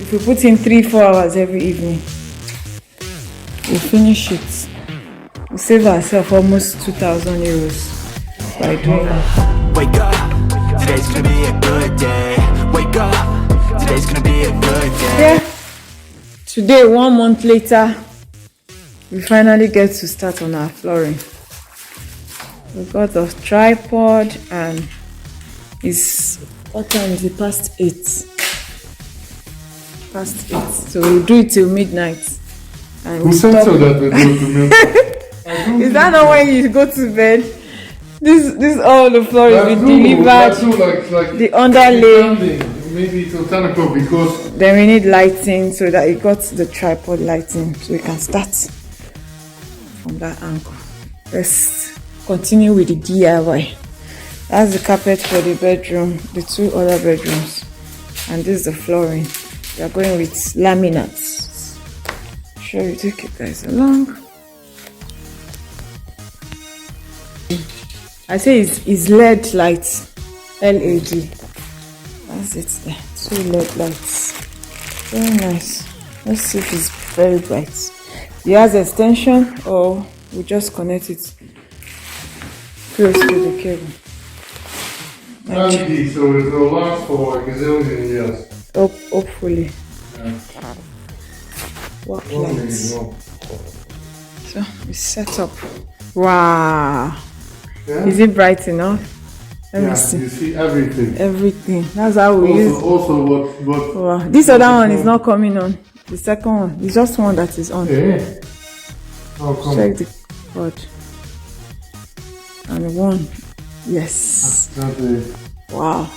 If we put in 3-4 hours every evening, we'll finish it. We'll save ourselves almost 2,000 euros by doing that. Wake up, today's gonna be a good day. Wake up, today's gonna be a good day. Yeah. Today, 1 month later, we finally get to start on our flooring. We got the tripod and it's, what time is it? Past 8. Past 8. So we'll do it till midnight. And Who said so that we go to midnight? Is that not when you go to bed? This all the flooring we delivered. Like the underlay. Maybe till 10 o'clock because then we need lighting so that it got the tripod lighting so we can start from that angle. Let's continue with the DIY. That's the carpet for the bedroom, the 2 other bedrooms, and this is the flooring. We are going with laminates. Sure, you take you guys along. I say it's LED lights, LED. That's it there. 2 LED lights. Very nice. Let's see if it's very bright. It has extension or we just connect it close to the cable. LED, so it will last for like a zillion years. Hopefully. Yeah. What lights? So we set up. Wow. Yeah? Is it bright enough? Let me see. You see everything. Everything. That's how we use. Also, what? Wow. This other one is not coming on. The second one. It's just one that is on. Yeah. How come? Check the cord. And one. Yes. Wow.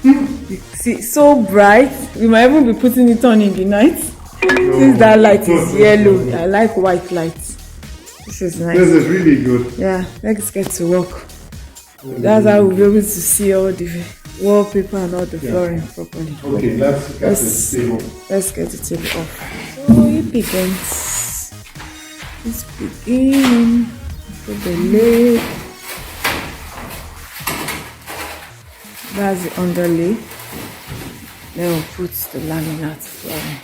You see, so bright. We might even be putting it on in the night. Since that light is yellow. I like white lights. This is nice. This is really good. Yeah, let's get to work. That's how we'll be able to see all the wallpaper and all the flooring properly. Okay, let's get the table. Let's get the table off. So it begins. It's beginning. Put the lid. That's the underlay. Then we'll put the laminate flooring.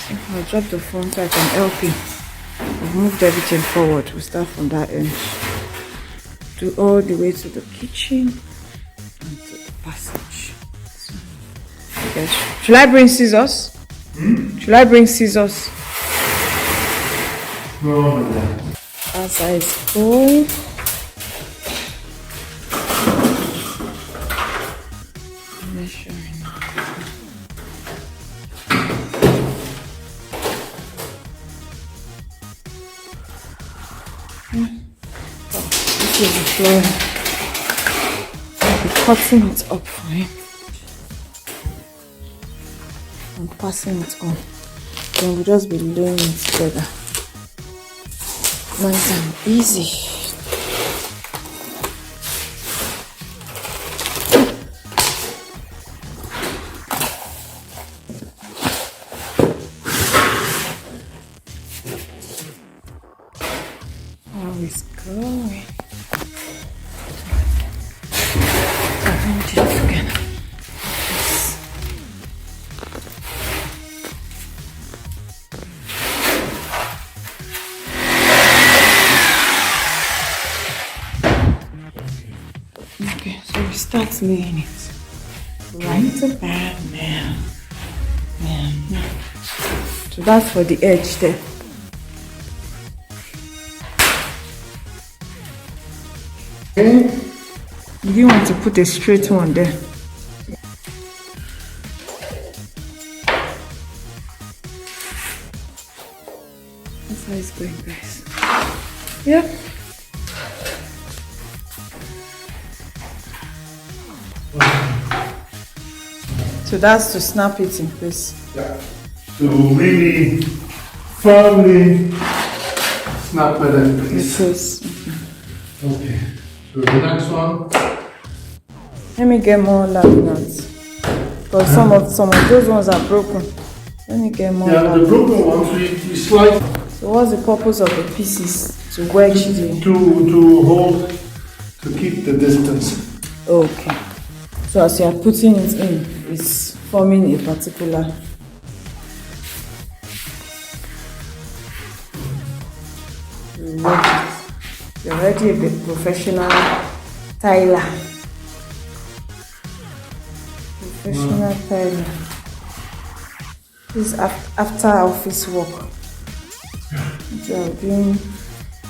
So I'll drop the phone so I can help you. We've moved everything forward. We'll start from that end. Do all the way to the kitchen and to the passage. So, okay. Should I bring scissors? Should I bring scissors? No. As I go. Measuring. This is the floor. I'll be cutting it up for him and passing it on. Then we'll just be laying it together. Nice and easy. How is it going? Okay, so we start laying it right about now. So that's for the edge there. You didn't want to put a straight one there. That's how it's going, guys. Yep. So that's to snap it in place. Yeah. To really firmly snap it in place. Okay. So the next one. Let me get more laminates. Because some of those ones are broken. Let me get more laminates. The broken ones we slide. So what's the purpose of the pieces? To wedge the... To hold, to keep the distance. Okay. So as you are putting it in, it's forming a particular work it. You're already a bit professional tiler. Professional tiler. This is after office work.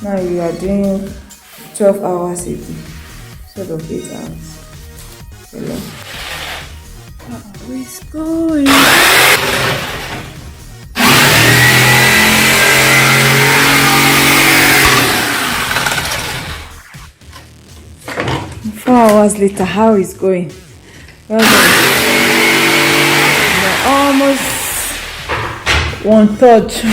Now you are doing 12 hours a day, sort of 8 hours. Hello. How is going? Four hours later, how is going? Well done. We're almost 1/3.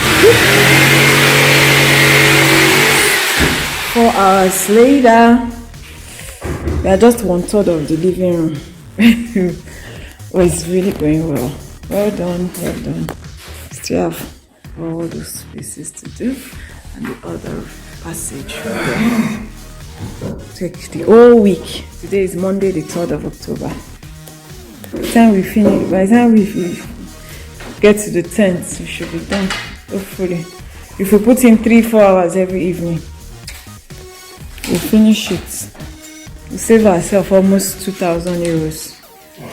4 hours later, we are just 1/3 of the living room. Well, it's really going well. Well done, well done. Still have all those spaces to do, and the other passage. Take the whole week. Today is Monday, the 3rd of October. By the time we finish, by the time we get to the 10th, we should be done. Hopefully, if we put in 3-4 hours every evening, we'll finish it. We save ourselves almost 2,000 euros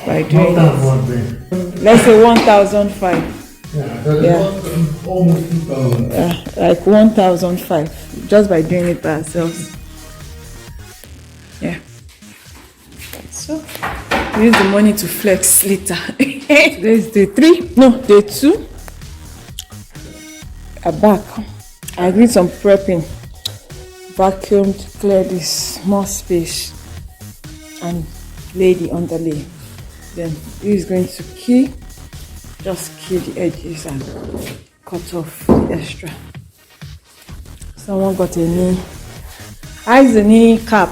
by doing it. Let's say 1,005. Yeah, almost 2,000. Like 1,005 just by doing it by ourselves. Yeah. So use the money to flex later. Today is day 3. No, day 2. I'm back. I did some prepping. Vacuumed, cleared this small space, and lay the underlay. Then this is going to just key the edges and cut off the extra. Someone got a knee. How is the knee cap?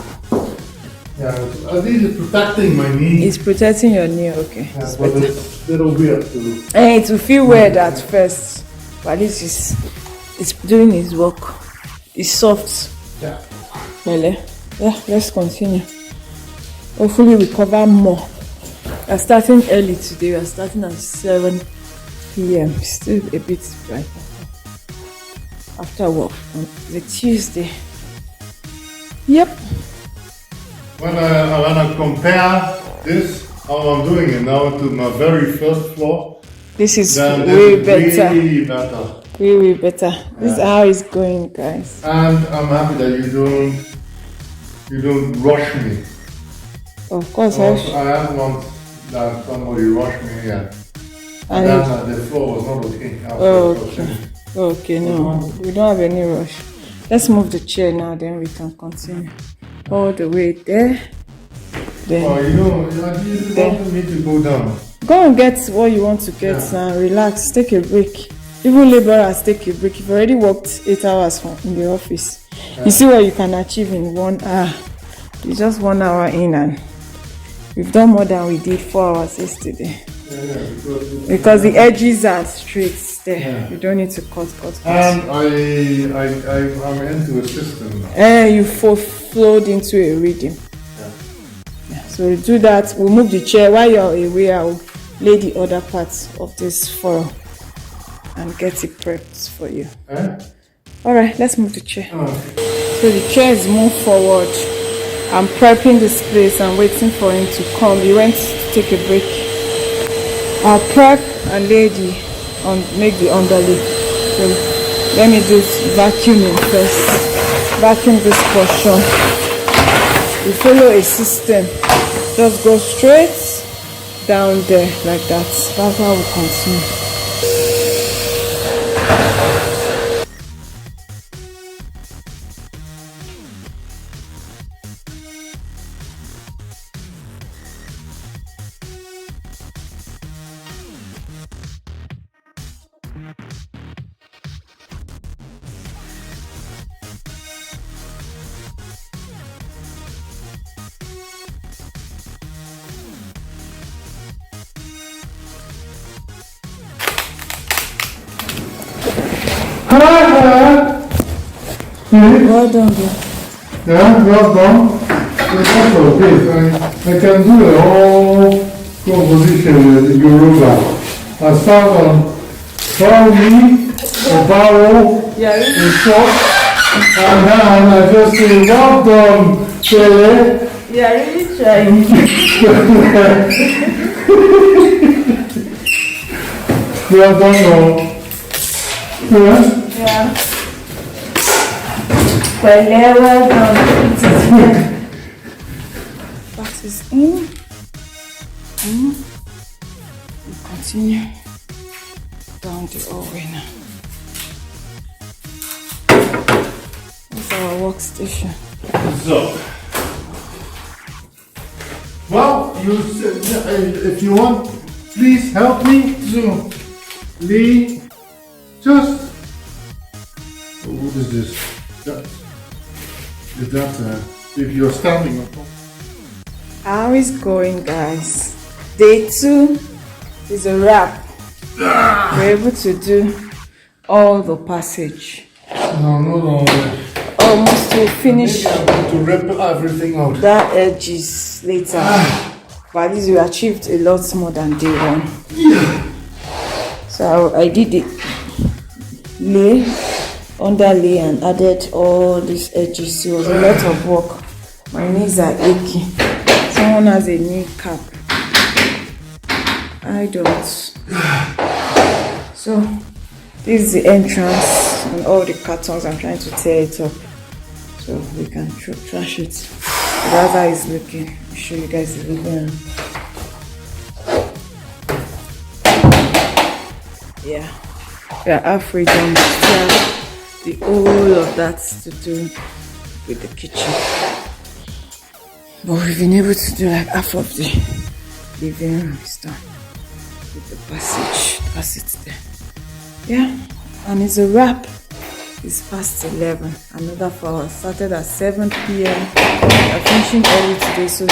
Yeah, these are protecting my knee. It's protecting your knee, okay. Yeah, but it'll be up to. It will feel weird at first, but at least it's doing its work. It's soft. Yeah. Really? Yeah, let's continue. Hopefully we cover more. We are starting early today. We are starting at 7 p.m. Still a bit bright after work on the Tuesday. Yep. When I compare this, how I'm doing it now, to my very first floor, this is then way this is better. Way better. Way better. This is how it's going, guys. And I'm happy that you don't rush me. Of course, I have once that somebody rushed me, yeah. And then the floor was not okay. Okay, no, we don't have any rush. Let's move the chair now, then we can continue. All the way there. Then, you want me to go down? Go and get what you want to get now. Relax, take a break. Even laborers take a break. You've already worked 8 hours in the office. You see what you can achieve in 1 hour. It's just 1 hour in, and we've done more than we did 4 hours yesterday. Because the edges are straight there. Yeah. You don't need to cut. And I'm into a system now. You flowed into a rhythm. Yeah. So we do that. We'll move the chair while you're away. I'll lay the other parts of this floor and get it prepped for you. Alright, let's move the chair. So the chair is moved forward. I'm prepping this place and waiting for him to come. He went to take a break. I'll prep and make the underlay. So let me do vacuuming first. Vacuum this portion. We follow a system. Just go straight down there like that. That's how we continue. Well done, dear. Yeah, well done. It's also okay. I can do the whole composition with Yoruba. I start on follow me, a barrel, a shot, And then I just say, well done, Shelley. You are really trying. Well done, no. Yeah. Yeah. Well done. That is in. We continue down the hallway now. That's our workstation. So, well, if you want, please help me to Lee. Just what is this? If you're standing on top. How is going, guys? Day 2 is a wrap. We're able to do all the passage. No. Almost to finish. Maybe I'm going to rip everything out. That edges later. But at least we achieved a lot more than day 1. Yeah. So I did it underlay and added all these edges. It was a lot of work. My knees are aching. Someone has a knee cap. I don't. So this is the entrance and all the cartons. I'm trying to tear it up so we can trash it. That's how it's looking. I'll show you guys the living room. Yeah, we are halfway done. We still have the whole of that to do with the kitchen. But we've been able to do like half of the living room is done with the passage. Pass it there. Yeah, and it's a wrap. It's past 11. Another 4 hours. Started at 7 p.m. We're finishing early today, so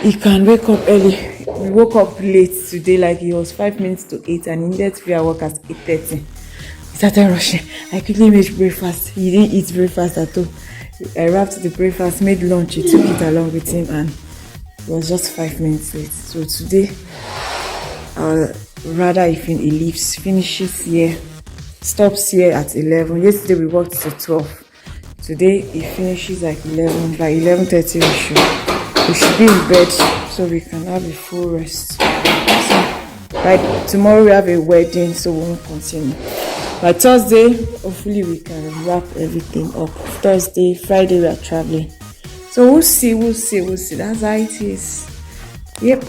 he can wake up early. We woke up late today, like it was 5 minutes to 8, and he needed to be at work at 8:30. He started rushing. I quickly made breakfast. He didn't eat breakfast at all. I wrapped the breakfast, made lunch. He took it along with him, and it was just 5 minutes late. So today, rather if he leaves, finishes here, stops here at 11. Yesterday we worked till 12. Today he finishes like 11. By 11:30 we should be in bed so we can have a full rest. So by tomorrow we have a wedding, so we won't continue. By Thursday, hopefully we can wrap everything up. Thursday, Friday we are traveling. So we'll see. That's how it is. Yep.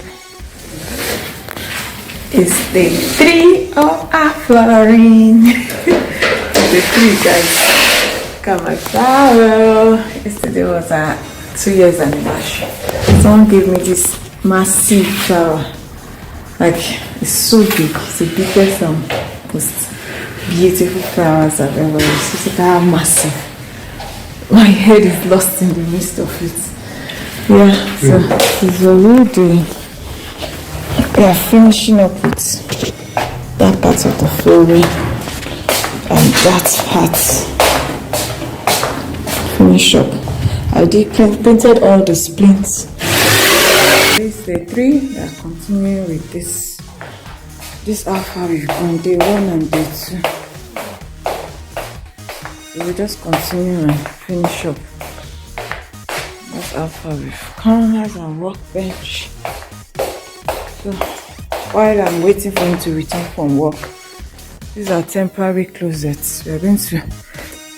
It's day 3 of our flooring. Day 3, guys. Look at my flower. Yesterday was our 2 years anniversary. Someone gave me this massive flower. Like, it's so big. It's the biggest most beautiful flowers I've ever used. Look at how massive. My head is lost in the midst of it. Yeah, so this is what we're doing. We are finishing up with that part of the flooring and that part. Finish up. I did painted all the splints. This is day 3. We are continuing with this. This alpha we've done day 1 and day 2. So we'll just continue and finish up. That's alpha we've come as our workbench. So while I'm waiting for him to return from work, these are temporary closets. We are going to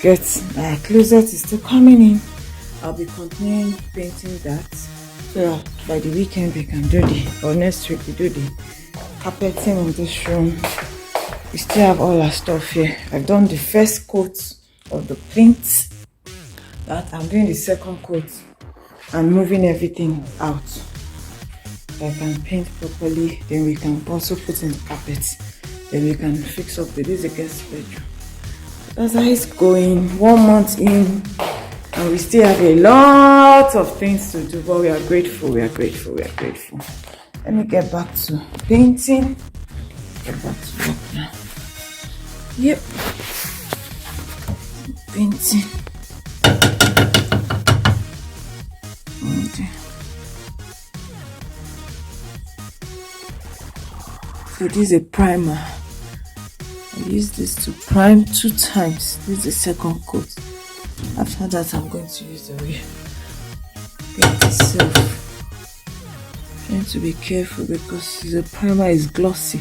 get our closet is still coming in. I'll be continuing painting that so that by the weekend we can do or next week we do the carpeting in this room. We still have all our stuff here. I've done the first coat of the paint. That I'm doing the second coat and moving everything out. So I can paint properly, then we can also put in the carpet. Then we can fix up this is the guest bedroom. That's how it's going. 1 month in, and we still have a lot of things to do, but we are grateful. Let me get back to painting. Get back to work now. Yep. Painting. Okay. So this is a primer. I use this to prime 2 times. This is the second coat. After that, I'm going to use the paint itself. Trying to be careful because the primer is glossy.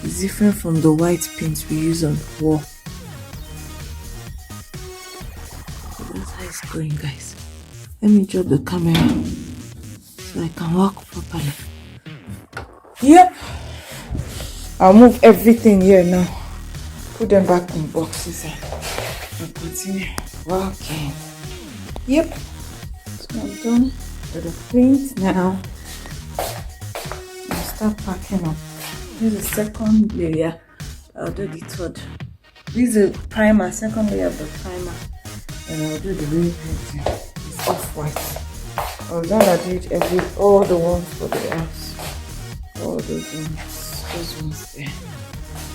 It's different from the white paint we use on the wall. So that's how it's going, guys. Let me drop the camera so I can walk properly. Yep. I'll move everything here now. Put them back in boxes and continue walking. Yep. So I'm done with the paint now. I'll start packing up. This is the second layer. I'll do the third. This is the primer, second layer of the primer. And I'll do the real painting. It's off-white. Although I did all the ones for the house. All those ones there.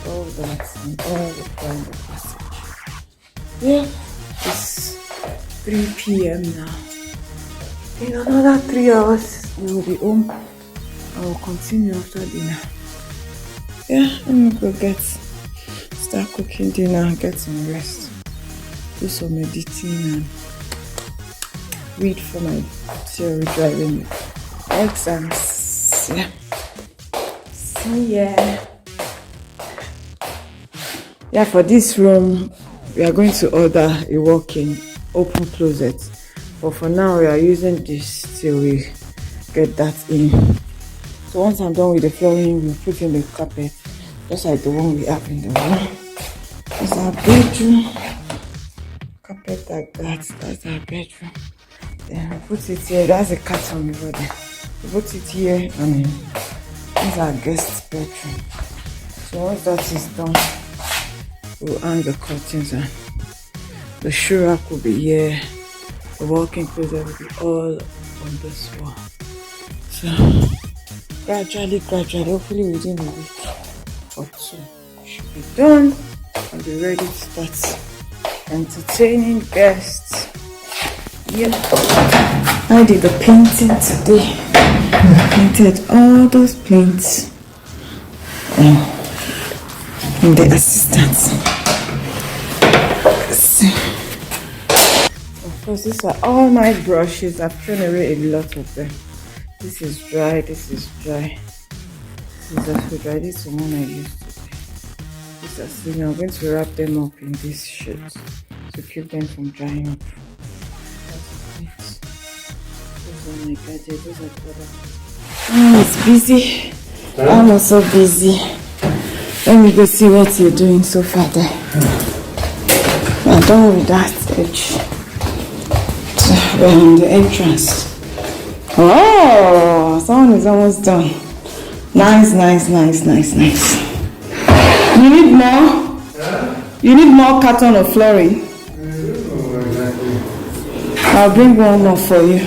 All that and all the primer passage. Yeah, it's 3 p.m. now. In another 3 hours, we will be home. I will continue after dinner. Yeah, let me go start cooking dinner and get some rest. Do some editing and read for my theory driving exams. Yeah. So yeah, for this room, we are going to order a walk-in open closet. But for now, we are using this till we get that in. So once I'm done with the flooring, we'll put in the carpet, just like the one we have in the room. That's our bedroom. Carpet like that. That's our bedroom. Then we put it here. That's a carton over there. We put it here, and then this is our guest bedroom. So once that is done, we'll hang the curtains and the shoe rack will be here. The walk-in closet will be all on this wall. So gradually, hopefully within a week or two, we should be done and be ready to start entertaining guests. Yeah, I did the painting today. Painted all those paints and the assistants. Of course, these are all my brushes. I've thrown away a lot of them. This is dry, this is dry. This is also dry. This is the one I used today. These are sitting. I'm going to wrap them up in this sheet to keep them from drying up. That's it. Those are my gadgets. Those are the other. Oh, it's busy. I'm also busy. Let me go see what you're doing so far there. I'm done with that edge. We're in the entrance. Oh, someone is almost done. Nice. You need more? Yeah? You need more carton of flooring? Exactly. I'll bring one more for you.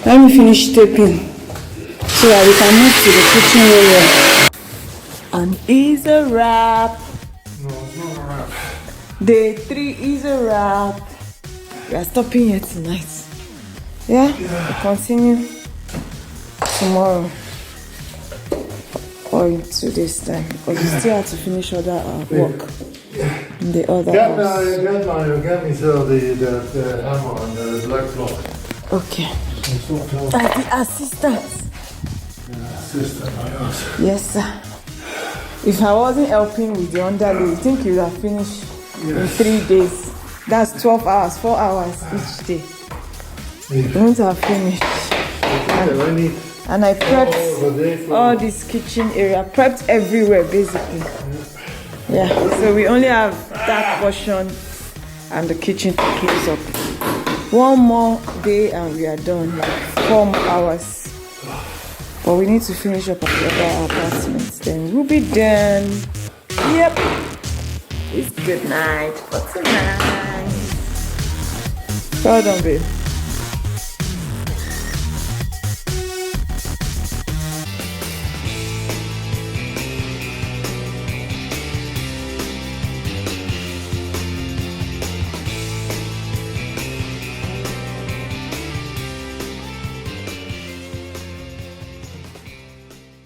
Let me finish taping so that we can move to the kitchen area. And is a wrap. No, it's not a wrap. Day 3 is a wrap. We are stopping here tonight. Yeah? We'll continue tomorrow or in 2 days time. Because we still have to finish other work in the other house. Get me so the hammer and the black cloth. Okay. The assistant. Assistant, I guess. Yes, sir. If I wasn't helping with the underlay, you think you would have finished in 3 days. That's 12 hours, 4 hours each day. You won't have finished. And I prepped all this kitchen area, prepped everywhere basically. Yeah, so we only have that portion and the kitchen to close up. 1 more day and we are done, like 4 more hours. But we need to finish up at the other apartments, then we'll be done. Yep. It's good night for tonight. Well done, babe.